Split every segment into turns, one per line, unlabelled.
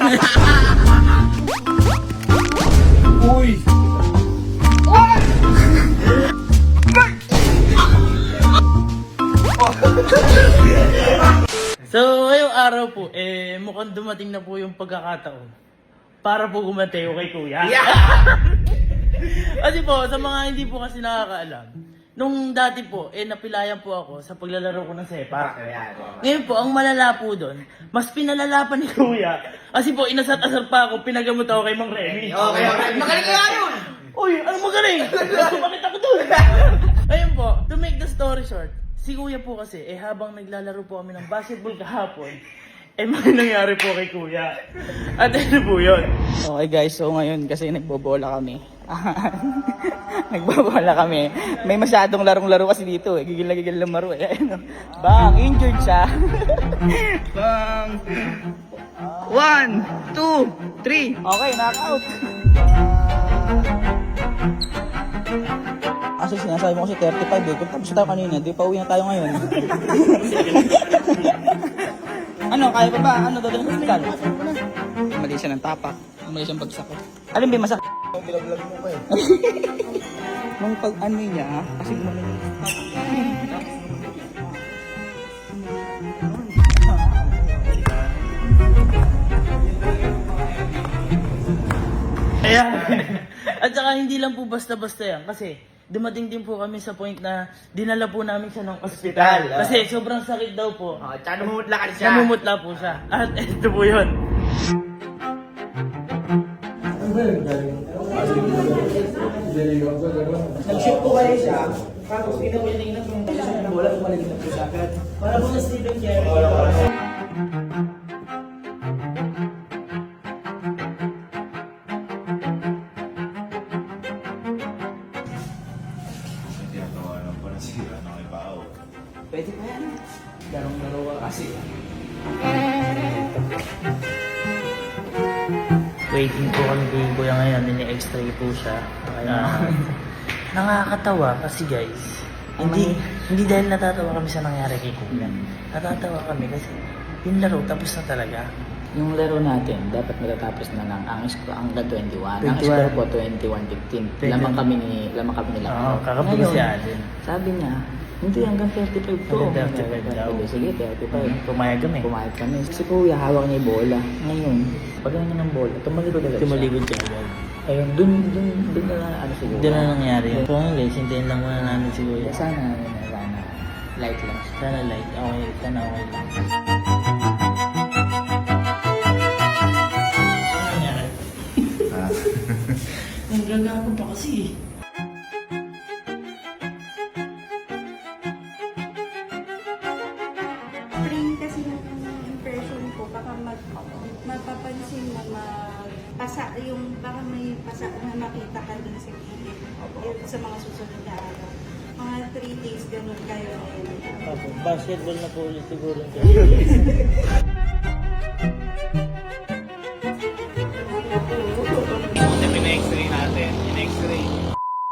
Uy!
So, ngayong araw po, mukhang dumating na po yung pagkakataon para po gumateo kay Kuya. Kasi po, sa mga hindi po kasi nakakaalam, nung dati po, napilayan po ako sa paglalaro ko ng sepak. Ngayon po, ang malala po doon, mas pinalala pa ni Kuya. Kasi po, inasat-asar pa ako, pinagamot ako kay Mang Remy.
Okay, magaling kaya yun!
Uy, anong magaling? Sumakit ako doon. Ayun po, to make the story short, si Kuya po kasi, habang naglalaro po kami ng basketball kahapon, may nangyari po kay Kuya. At ano po yun? Okay guys, so ngayon kasi nagbobola kami. Nagbobola kami. May masyadong larong-laro kasi dito Gigil na gigil lang maro Bang, injured siya. Bang. 1, 2, 3. Okay, knockout. Kasi sinasabi mo kasi 35 Kung tapos tayo kanina, di pa uwi na tayo ngayon. Ano, kaya pa ba? Ano, dadalhin sa hospital? Mali siya ng tapak. Mali siyang bagsak. Alam ba masak?
Bilaglag mo pa
Nung pag-ano niya, kasi mali yung Ayan. At saka hindi lang po basta-basta yan. Kasi dumating din po kami sa point na dinala po namin siya ng ospital. Kasi sobrang sakit daw po.
Tsaka namumutla ka siya.
Namumutla po siya. At ito po yun. Nag-shoot po kayo siya. Tapos pinawiling na kung siya ng bola, tumaligin na po siya agad. Para po na Stephen Curry. Pwede pa yan. Darong-daro ka kasi. Waiting po kami kay Kuya ngayon. Nini-extray po siya. Nakakatawa kasi guys. Hindi dahil natatawa kami sa nangyari kay Kuya. Natatawa kami kasi yung laro tapos na talaga.
Yung laro natin, dapat matatapos na ng ang score hanggang 21. Ang score po 21-15. Lamang kami nila.
Oo, kakapulo si Allen.
Sabi niya, hindi hanggang 35 to.
Hanggang 35 daw.
Sige, 35.
Pumayag kami.
Pumayag kami. Si Kuya, hawak niya yung bola. Ngayon, pag niya ng bola, tumalikod agad siya.
Tumaligod siya agad.
Ayun, dun na ano siguro.
Doon na nangyari yun. So ngayon guys, hintayin lang muna namin si Kuya.
Sana, light lang.
Sana light. Okay, sana okay lang. Ang gagago pa kasi.
Train kasi yung impression ko, baka mapapansin na magpasa, yung baka may pasa na makita ka dun sa gilid sa mga susunod na araw. Mga 3 days ganun kayo ngayon.
Basketball na po ulit siguro.
Pina-x-ray natin. Pina-x-ray.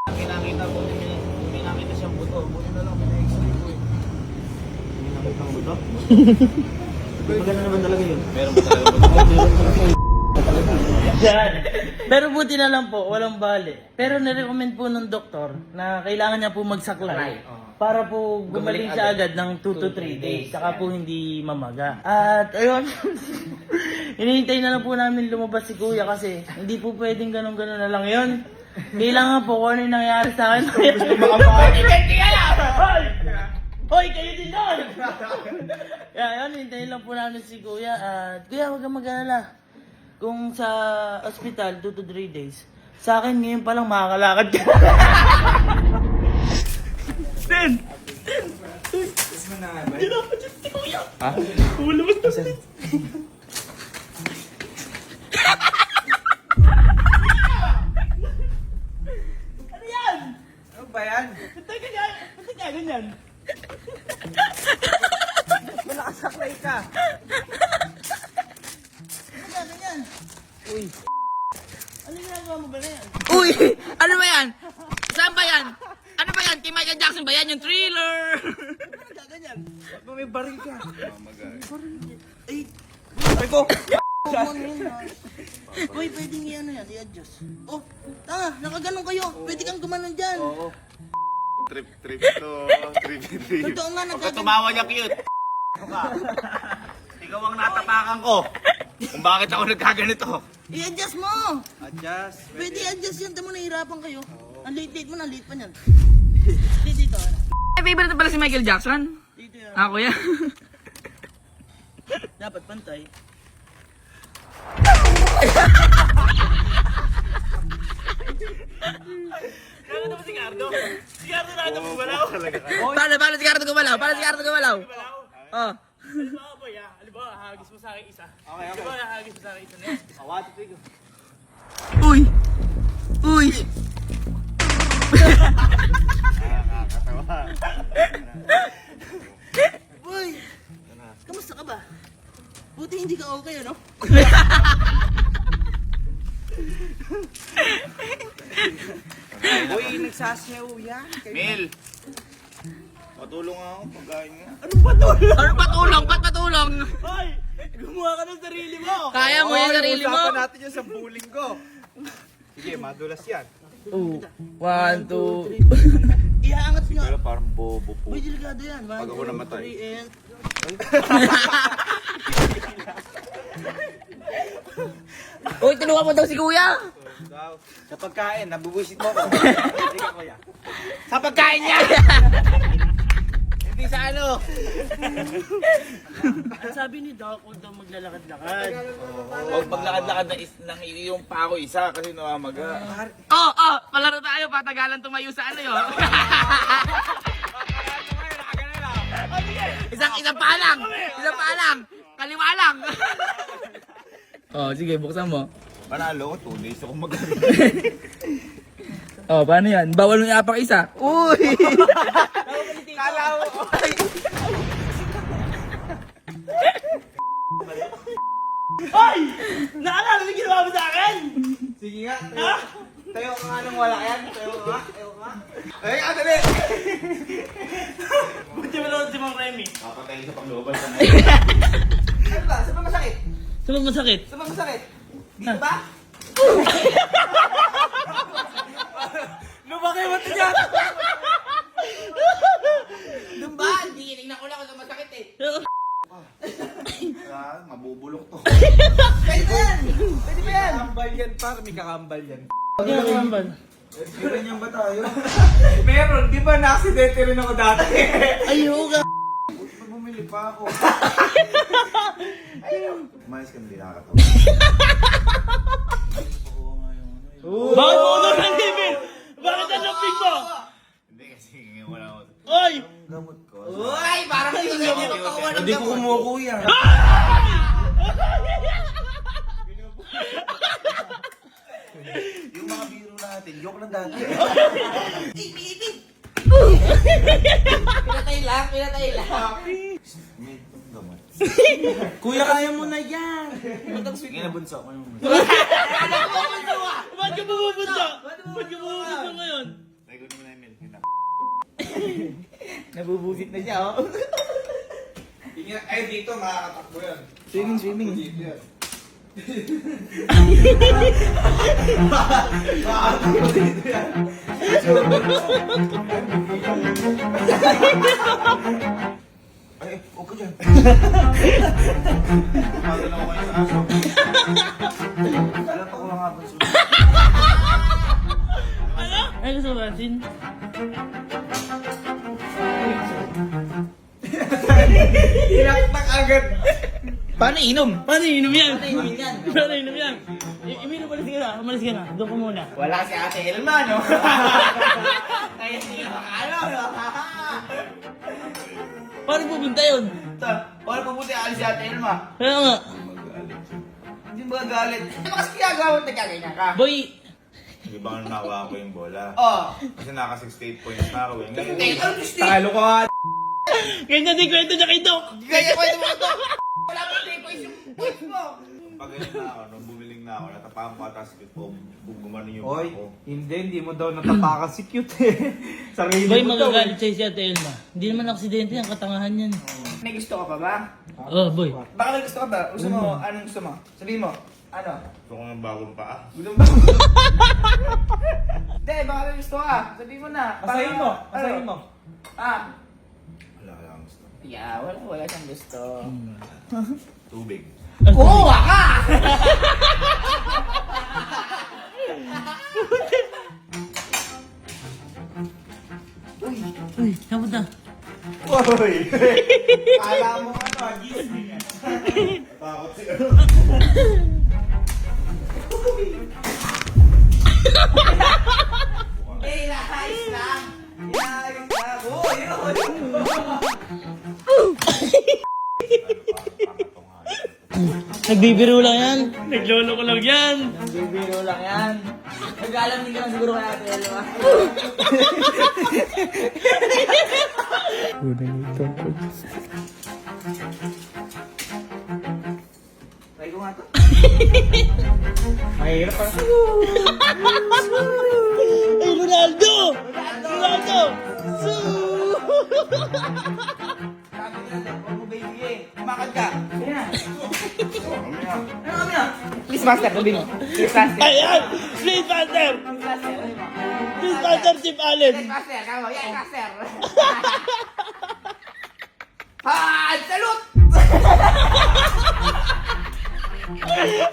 Kinakita po, may nakita siyang buto. Buti na lang, pina-x-ray po eh. May nakita ang buto? Maganda naman talaga yun. Meron ba talaga buto?
Yan. Pero buti na lang po, walang bali. Pero nirecommend po ng doktor na kailangan niya po magsaklay para po gumaling siya agad ng 2 to 3 days. Saka po hindi mamaga. At ayun, hinihintay na lang po namin lumabas si Kuya kasi hindi po pwedeng ganun-ganun na lang yun. Kailangan po kung ano yung nangyari sa akin. Hoy, kayo din doon! Yan, hintayin lang po namin si Kuya. At Kuya, huwag kang mag-alala. Kung sa ospital, 2 to 3 days. Sa akin, ngayon pa lang makakalakad ka. Ten! Hindi na ako dyan si Kuya. Ha? Lumabas na siya. Ano yan?
Ano ba yan?
Ba't ka ganyan?
Malakasaklay ka.
Ganyan. Uy. Ano ginagawa mo ba na yan?
Uy! Ano ba yan? Saan ba yan? Ano ba yan? Kay Michael Jackson ba yan? Yung Thriller?
Ganyan.
Ba't may baril ka?
Ay,
Ay ko!
Ano yun? Boy, pwede niya ano yan, i-adjust. Oh, tanga, nakaganon kayo. Pwede kang gumanon dyan.
Oo.
Trip to, trip.
Totoo nga,
Huwag ka
nagaganon.
tumawa niya, cute. Ano ka? Ikaw ang natapakan ko. Kung bakit ako nagkaganito.
I-adjust mo.
Adjust.
Pwede i-adjust yan. Tamo, nahihirapan kayo. Ang late-late mo na, late pa niyan. Dito.
Ay, favorite na pala si Michael Jackson.
Dito yan.
Ako yan.
Dapat pantay.
Nakita mo si Cardo? Si Cardo nakita mo balaw?
Paano si Cardo gumalaw? Oh.
Halimbawa, boy, halimbawa, hagis mo sa akin isa.
Okay.
Halimbawa, hagis mo sa akin isa na yan.
Awati tigo.
Uy!
Nakakatawa.
Boy! Kamusta ka ba? Buti hindi ka okay, ano?
Uy, nagsasayaw yan. Mel! Patulong ako, pagkain nga.
Ano patulong? Ba't patulong?
Hoy! Gumawa ka ng sarili mo!
Kaya mo yung sarili mo.
Usapan natin yun sa bullying ko. Sige, madulas yan.
2, 1, 2.
Ihaangat nga.
Pero parang bobo po.
Uy, delikado yan.
Pag ako namatay.
1, 2, 3, and...
Uy, tulungan mo daw si kuya.
Sa pagkain, nabubuisit mo ako. Hindi ka, kuya.
Sa pagkain niya.
Hindi sa ano.
Sabi ni Doc, huwag daw maglalakad-lakad.
Huwag maglakad-lakad ng yung pa ako isa kasi namamaga.
Palaro tayo. Patagalan tumayo sa ano yun. Isang pa lang. Kaliwa lang. Sige, buksan mo.
Panalo ko, 2 days ako magaling.
Paano yan? Bawal mo iapak isa. Uy!
Kala mo.
Hoy! Naalala mo ginawa mo sa akin?
Sige nga, tayo ka nga nung wala yan. Tayo ka nga. Ay, ano rin?
Buti mo naman si Mang Remy.
Papatayin sa pagloban sa nga.
Ano ba? Saan ba masakit?
Saan masakit?
Saan ba masakit? Dito ba?
Lumaki mo ito dyan!
Doon ba? Hindi, tinignan ko lang kung masakit eh.
Mabubulok to.
Pwede ba yan? Pwede ba yan?
Kakambal yan, par. May kakambal yan.
Hindi ako kambal.
Ganyan ba tayo? Meron, di ba na-accidente rin ako dati?
Ayoko.
Bumili pa ako. Umayos ka, hindi nakakatawa.
Bakit mo ulo ng limit? Bakit ang lambing mo?
Hindi kasi wala ako.
Oy!
Gamot ko.
Uy, parang hindi ko magpakuha ng
Hindi ko kumukuya.
Yung mga biro natin, joke lang dati.
Pinatay lang.
May gamot.
Kuya, kaya mo na yan. Sige na, bunso.
Ba't ka bumubunso? Ba't ka bumubunso ngayon?
Tayo mo na Emil.
Nabubusit na siya, oh.
Ay, dito makakatakbo yan.
Swimming.
Dito yan. Ay, huwag ka dyan. Tumagal ako kayo sa aso. Alam pa ko lang nga ba susunod.
Ay, gusto mo asin?
Tinaktak agad.
Paano inom?
Paano inom yan? Paano inom yan? Imino, umalis ka na. Doon ko muna.
Wala si Ate Elma, no? Kaya siya makalo, no?
Paano pupunta yun?
Paano mabuti alis si Ate Elma?
Kaya nga.
Hindi mo gagalit. Ano kasi ginagawa mo nagkaganyan ka?
Boy,
Di ba nga nakuha ko yung bola?
Oh.
Kasi naka 68 points na ako eh. Ngayon,
Talo ka nga.
ganyan din kwento niya kay Doc.
Ganyan ko ito mga to. Wala pa 3 points yung points mo.
pag ganyan na ako, nung bumiling na ako, natapakan ko atas ko, gumano yung
Oy,
ako.
hindi mo daw natapakan si cute eh. Sarili
Boy,
mo daw.
magagalit sa'yo si Ate Elma. Hindi naman aksidente yan, katangahan yan.
may gusto ka pa ba?
Oh, boy.
Baka may gusto ka ba? Gusto mo, anong gusto mo? Sabihin mo. Ano?
Gusto ko ng bagong paa.
Gusto mo ba? Hindi, baka may gusto ka. Sabihin mo na.
Masahin mo. Masahin mo.
Ah.
Wala ang gusto.
Yeah, wala siyang gusto.
Tubig.
Kuha ka!
Uy, kamusta?
Uy! Kala mo ano, gising yan. Takot siya.
Inahayos lang! Inahayos lang! Oh,
Nagbibiro lang yan. Naglolo ko lang yan.
bibiro lang yan. Nag-alam din ka lang siguro kaya Ate Elma. Try ko nga to.
Mahirap pa.
Ay, Ronaldo! Ronaldo!
Sabi nga lang, huwag mo baby eh. Kumakad ka. Sige na. Ano kami na? Please master, sabihin mo. Please master.
Ayan! Please, Master!
Please master, sabihin mo.
Please, Master Chip Allen!
Please master, kamo. Yan, master. Han! Salute!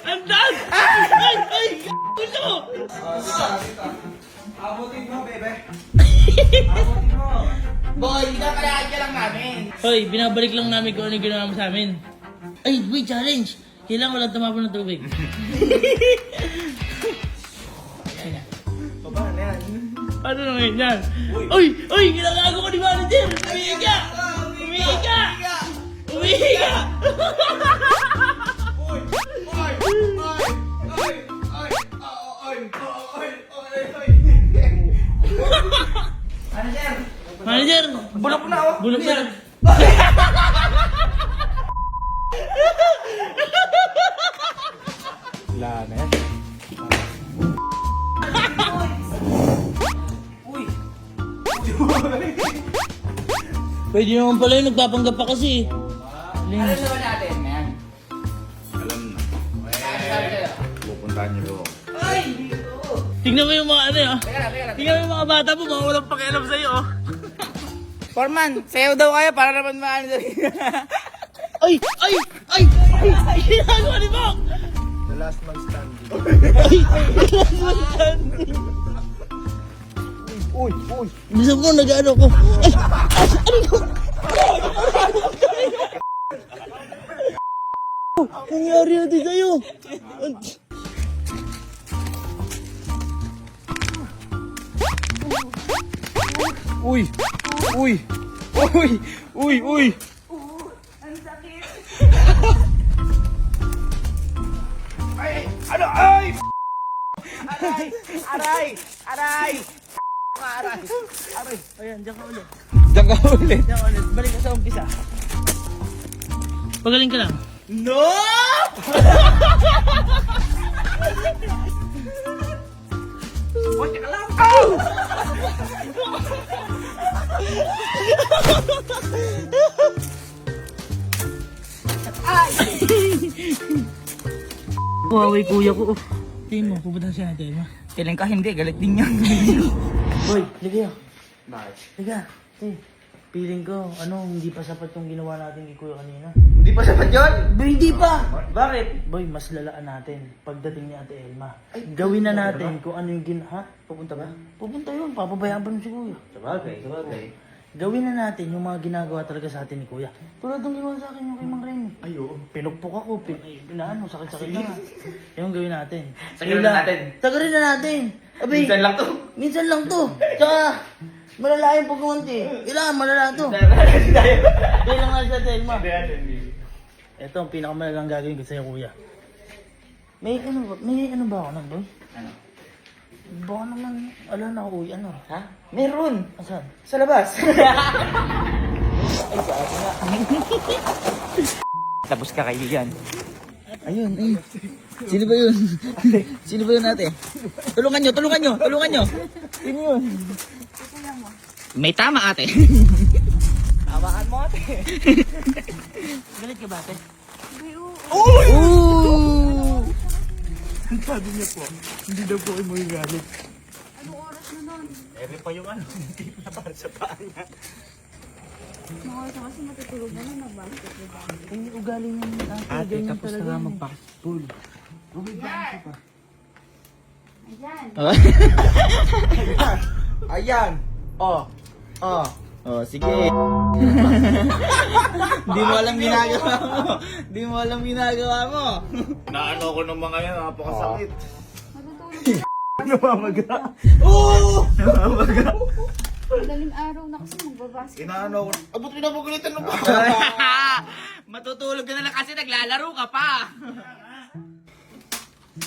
Andan! Ay! Ay! Gusto!
Abutin mo, bebe. Abutin mo. Boy, pinapalakad ka lang namin.
Hoy, binabalik lang namin kung ano yung ginawa mo sa amin. Ay, wait, challenge! Kailangan walang tumapon ng tubig.
Baba na yan.
Ano na ngayon yan? Uy! Uy! Ginagago ko ni manager! Umihiga! Umihiga! Umihiga!
Manager,
Manager!
bulok na oh.
Bulok na!
Wala na yan.
Uy,
Pwede naman pala yung nagpapanggap pa kasi.
alam naman natin, man.
Alam na.
Sabi sa'yo.
Pupuntahan niyo ko.
Ay, dito.
Tingnan mo yung mga ano ah.
Teka lang.
Tingnan mo yung mga bata mo, mga walang pakialam sa'yo oh.
Foreman, sayo daw kayo para naman maano daw.
Ay! Ay! Ay! Ay! Ginagawa ni Bok!
The last man standing.
Ay! Last one standing.
Uy! Uy!
Bisa mo, nag-ano ko. Ay! Ano ko? Nangyari natin sa'yo.
Uy! Uy! Uy! Uy! Uy!
Ang sakit.
Ay, ano? Ay! Aray! Aray! Aray! Aray! Aray!
Ayan, diyan ka ulit.
Diyan ka ulit.
Diyan ka ulit. Balik ka sa umpisa. Pagaling ka lang.
No! Buti ka lang! Oh!
Huawei kuya ko. Tingin mo, pupunta siya natin ma.
Kailan ka hindi, galit din yan.
Boy, liga.
Bakit?
Liga. Feeling ko, hindi pa sapat yung ginawa natin kay kuya kanina.
Hindi pa sapat yun?
Boy, hindi pa! Bakit? Boy, mas lalaan natin pagdating ni Ate Elma. Gawin na natin kung ano yung ha?
Pupunta ba?
Pupunta yun, papabayaan pa nun si kuya.
Sabagay.
Gawin na natin yung mga ginagawa talaga sa atin ni kuya. Tulad ng ginawa sa akin yung kay Mang Remy.
Ay, oo.
Pinukpok ako, pinaano, sakit-sakit na nga. Yung gawin natin.
Sagarin na natin.
Sagarin na natin. Abay,
Minsan lang to.
minsan lang to. Tsaka, malala yung pagkakunti. Kailangan malala to. Kailangan nga sa Telma. Ito ang pinakamalalang gagawin ko sa'yo, kuya. May ano ba ako nun, boy?
Ano?
Baka naman, ala na ako, ano?
Ha? Meron!
Asan?
Sa labas. Tapos ka kaibigan.
Ayun, ayun. Sino ba yun? Sino ba yun ate? Tulungan nyo. Sino yun?
May tama ate. Hawakan mo ate.
Galit ka ba, ate?
Ooh!
Ang sabi niya po, hindi daw po kayo magagalit.
Anong oras na nun?
Ere pa yung ano, hindi na para sa paa niya.
Mga oras na kasi matutulog na na nag-basketball ba?
Ay, ugali niya ni ate.
Ate,
Ganyan
tapos
talaga
na nga
yan.
mag-basketball.
Ayan.
Ayan. Oh. Oh.
Oh, sige. Di mo alam ginagawa mo. Di mo alam ginagawa mo.
Naano ko ng mga yan, napakasakit.
Matutulog na.
Namamaga.
Oo!
Madaling araw na kasi magbabasketball.
Inaano ko. Abot ko na pagalitan ng baka.
Matutulog ka na lang kasi naglalaro ka pa.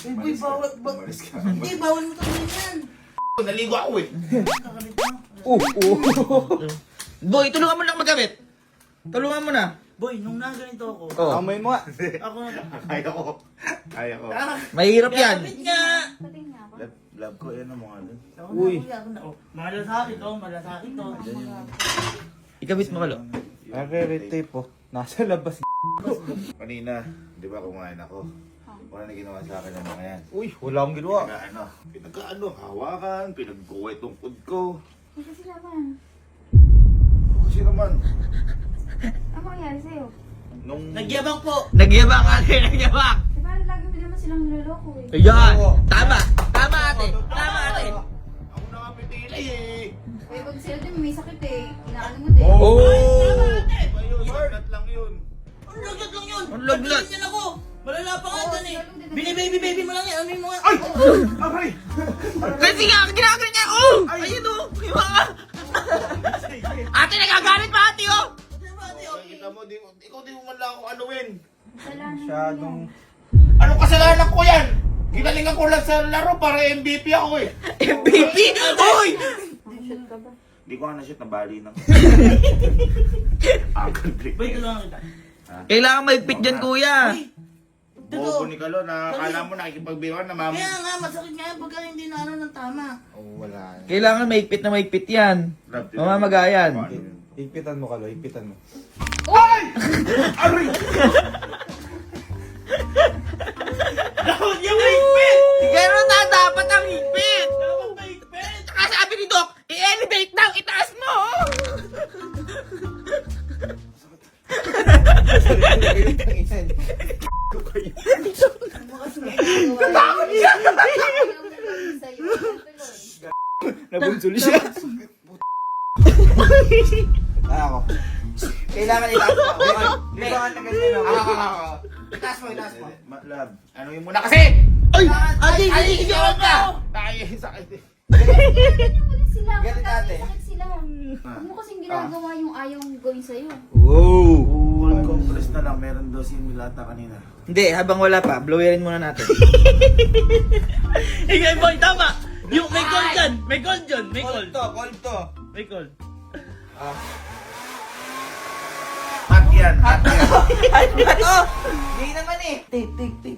Uy, bawal.
Umalis ka.
Hindi, bawal mo tawin yan.
Naligo ako eh.
Boy, tulungan mo lang magkabit. Tulungan mo na. Boy, nung naganito ako.
Oh. Amoy mo.
Ako na.
Kaya ko. Kaya ko.
Mahirap yan.
Kapit nga.
Pating nga ako.
Love ko yan ang mga doon.
Uy.
Ako na. Malasakit to, malasakit to.
Ikabit mo kalo. Nagre-retape po. Nasa labas.
Kanina, di ba kumain ako? Wala na ginawa sa akin ng mga yan.
Uy, wala akong ginawa.
Pinagkaano, hawakan, pinagkuwet ng food ko.
Kasi sila man.
Kasi naman,
Ano mangyari sa'yo?
nung...
Nagyabang po.
Nagyabang ate, nagyabang.
Di ba lagi mo naman silang niloloko eh?
Ayan. Tama. Tama ate. Tama ate.
Ako na nga pitili eh.
Eh, pag sila din may sakit eh. Inaano mo din.
Oh.
Iba yun, sagat lang yun.
Ang lagat lang yun.
Ang lagnat.
Pagdating yan ako. Malala pa nga dyan eh. Bini-baby mo lang yan. Ano mo nga?
Aray!
Kasi nga, ginagalit niya. Oh! Ayun oh. Iba ka. Ate, nagagalit pa ate oh.
Kita mo, ikaw di mo man lang ako anuin.
Masyadong...
Anong kasalanan ko yan? Ginalingan ko lang sa laro para MVP ako eh.
MVP. Uy!
Shoot ka ba?
Hindi ko nga na-shoot, nabali na. Agad break.
Boy, tulungan kita.
Kailangan maigpit dyan kuya.
Bobo ni Kalo na akala mo nakikipagbiruan na mama.
Kaya nga, masakit nga yan pagka hindi na ano ng tama.
Kailangan maigpit yan. Mamamagayan.
Ipitan mo kalo, ipitan mo.
Dapat yung higpit!
Ganun na dapat ang higpit.
Dapat mahigpit!
Saka sabi ni Doc, i-elevate daw, itaas mo.
Natakot siya!
Nabunsol siya.
Ako.
Kailangan itaas mo.
Di ba nga na ganyan ako?
Itaas mo, itaas mo.
Love, ano yung muna kasi?
Ay! Ate, ikaw ka!
Tayo, sakit eh.
Sila,
Ganun dati.
sakit sila. Huwag mo kasing ginagawa yung ayaw gawin sa'yo.
Wow!
Cold compress na lang, meron daw si Milata kanina.
Hindi, habang wala pa, blowerin muna natin.
Ikaw, boy, tama! Yung may gold dyan! May gold dyan! May gold!
Cold to.
May gold.
Hot yan, hot yan.
Ano? Hindi naman eh. Take.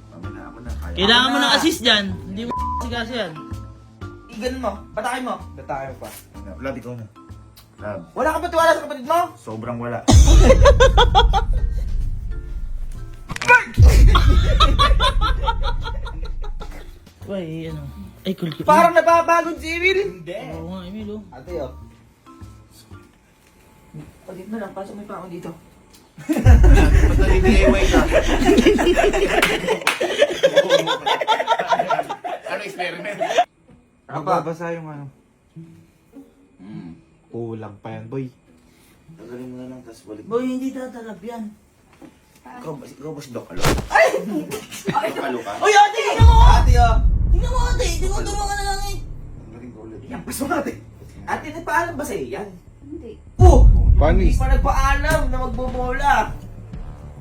Kami na, ako na, kaya.
Kailangan mo ng assist dyan. Hindi mo kasi yan.
Igan mo, patakin mo.
Datay mo pa.
Love, ikaw na. Love,
Wala ka ba tiwala sa kapatid mo?
sobrang wala.
Uy, ano? Ay, cool.
Parang napapagod si Emil.
Hindi.
Oo nga, Emil, oh.
Ate, oh. Pagit na lang, pasok may pako dito.
Ba't nag-DIY ka? Ano experiment?
Babasa yung ano. Kulang pa yan, boy.
Tagalin mo na lang, tapos balik.
Boy, hindi tatalab yan.
Ikaw ba si Doc Alo? Ay! Alo ka?
Uy, ate, tingnan mo!
Ate, oh.
Tingnan mo, ate! Tinutulungan ka na lang eh.
Ang galing ko ulit.
Yan, pasok natin. Ate, nagpaalam ba sa'yo yan?
Hindi.
Oh!
Panis.
Hindi pa nagpaalam na magbobola.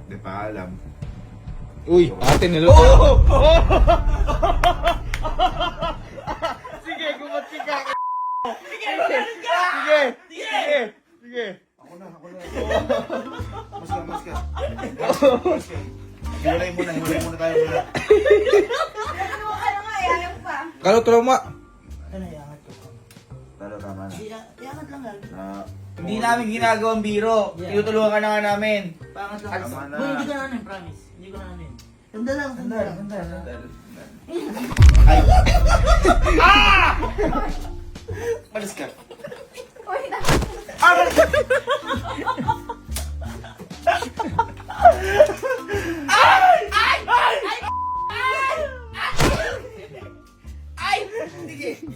Hindi pa alam.
Uy, ate nilo.
Oh!
Sige, gumati ka. Sige.
Ako na. Mas ka. Hiwalay muna tayo muna.
Ano ka na nga, ayaw pa.
Kalo, tulong mo.
Ano, yangat ko.
Talo, tama na.
Iangat lang yan.
Hindi namin ginagawang biro. Tinutulungan ka na nga namin.
Pangat lang.
Tama na.
Boy, hindi ko na ano, promise. Hindi ko na ano. Sandal lang, sandal lang.
Malis ka.
Uy, na.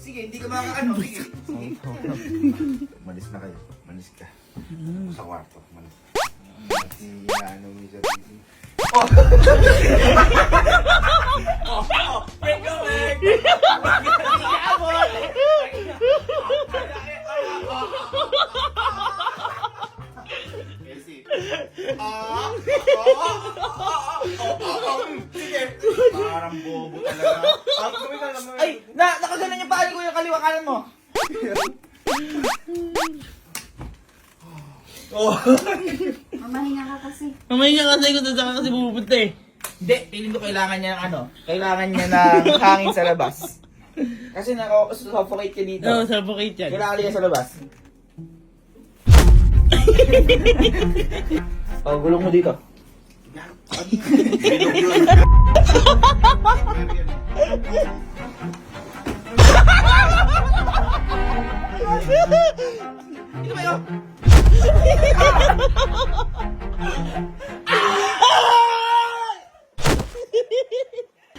Sige, hindi ka makakaano. Sige.
Malis na kayo. Malis ka. Sa kwarto. Malis. Si ano mo sa TV. Parang bobo talaga.
Ay, nakaganan yung paa ko yung kaliwa kanan mo.
Mamahinga ka kasi.
Mamaya niya kasi kung saan ka kasi pupunta eh.
Hindi, feeling ko kailangan niya ng ano. Kailangan niya ng hangin sa labas. Kasi naka-suffocate ka dito.
Oo, suffocate yan.
Kailangan niya sa labas. Oh, gulong mo dito. Ito ba yun?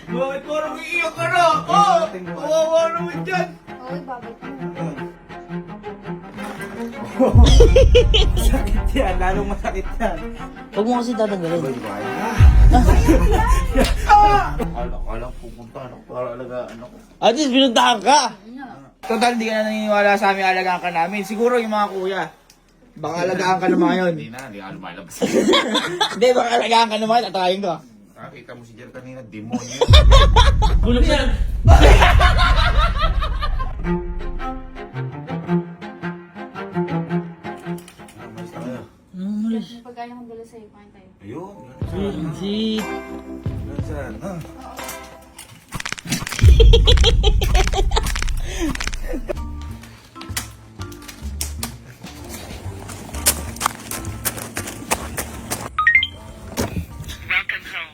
Bakit parang iiyak ka na? Oh! Kawawa naman dyan!
Uy, babay ka.
Sakit yan, lalong masakit yan.
Huwag mo kasi tatanggalin.
Akala pupunta ako para alagaan ako.
At least pinuntahan ka.
Total, hindi ka na naniniwala sa amin, alagaan ka namin. Siguro yung mga kuya. Baka alagaan ka naman yun.
Hindi ka lumalabas.
Hindi, baka alagaan ka naman, tatayin ko.
Nakita mo si Jer kanina, demonyo.
Bulog yan.
Malis na kayo.
Malis.
Yung pagkaya kong dala sa'yo, kain tayo.
Ayun.
Si...
Saan?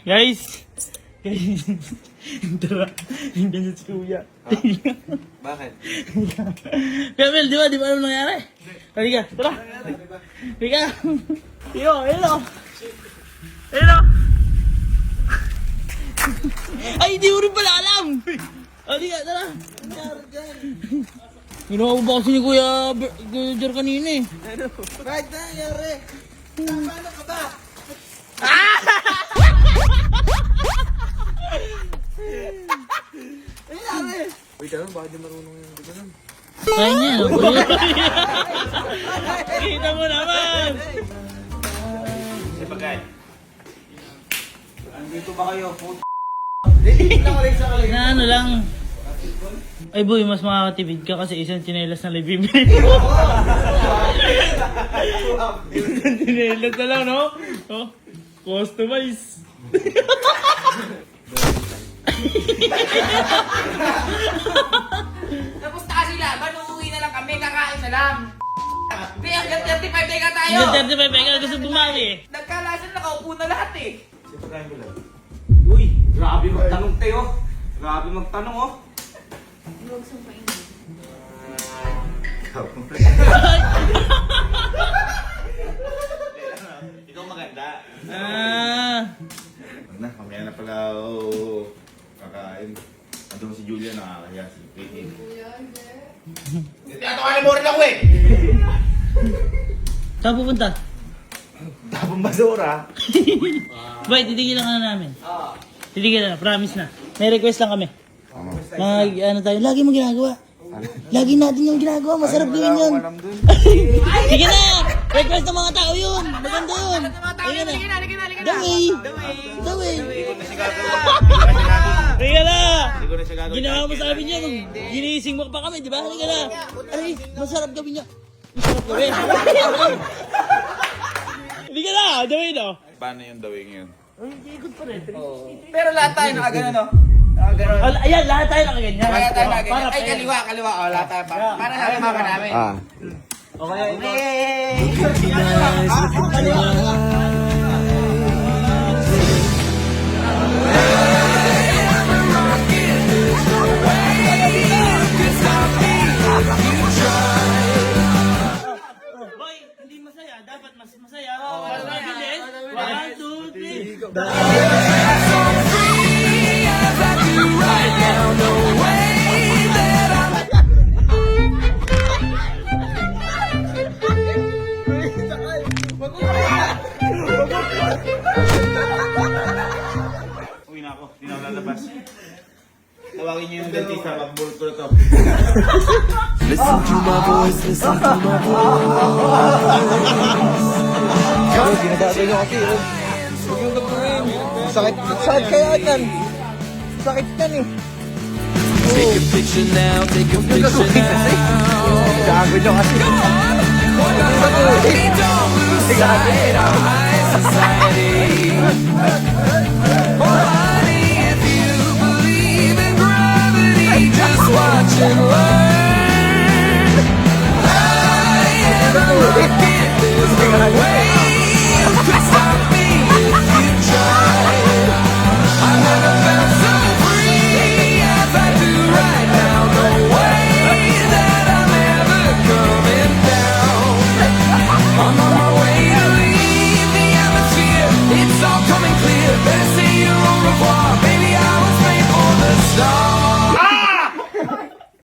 Guys! Guys! Tara, hindi na si Kuya.
Bakit?
Kaya Mel, di ba alam nangyari? Halika, tara! Halika! Yo, hello! Hello! Ay, hindi mo rin pala alam! Halika, tara! Ginawa mo ba kasi ni Kuya Jer kanina eh?
Bakit na nangyari? Paano ka ba?
Wait, bakit di marunong yung ganun?
Kaya niya, no? Kita mo naman!
Si Bagay.
Andito ba kayo?
Na ano lang. Ay boy, mas makakatipid ka kasi isang tsinelas na lang bibili mo. Isang tsinelas na lang, no? Oh, customize.
Tapos taas sila, uuwi na lang kami, kakain na lang. Hindi, hanggang 35 ka tayo.
Hanggang 35 ka gusto bumawi eh.
Nagkalasan, nakaupo na lahat eh.
Si Bagay mo lang.
Uy, grabe magtanong tayo. Grabe magtanong oh.
Huwag sumpain.
Ikaw maganda.
Ah,
Na, mamaya na pala ako kakain. Andun si Julia, nakakaya si Pete.
Tinatawanan mo rin ako eh.
saan pupunta?
Tapong basura.
Boy, titigilan ka na namin. Titigilan na, promise na. May request lang kami. Ano tayo, lagi mo ginagawa. Lagi natin yung ginagawa, masarap gawin yun.
Alam dun.
Sige na! Request ng mga tao yun! Maganda yun! Sige na! The way! The way! Sige na!
Hindi ko na siya gagawin.
Ginawa mo sa amin yan. Ginising mo pa kami, di ba? Halika na! Aray, masarap gawin niya. Masarap gawin. Halika na! The way no?
Paano yung dawing yun?
Ay, ikot pa rin.
Pero lahat tayo nakagano no? Ganun.
Ayan, lahat tayo nakaganyan.
Kaya tayo lagi.
Para
Ay,
fair.
kaliwa. Oh, lahat tayo. Para sa mama namin.
Okay,
Boy, hindi masaya. Dapat mas masaya. Mas mabilis. 1, 2, 3.
Uwi na ako, di na ako lalabas. Tawagin niyo yung dentista, mag-bulk ko na to.
ginagawa nyo kasi. Huwag yung gagawin. Sakit kaya yan. Sakit yan eh.
Take a picture now, take a picture now.
Gago nyo kasi.
Don't lose sight of high society. Oh honey, if you believe in gravity, just watch it.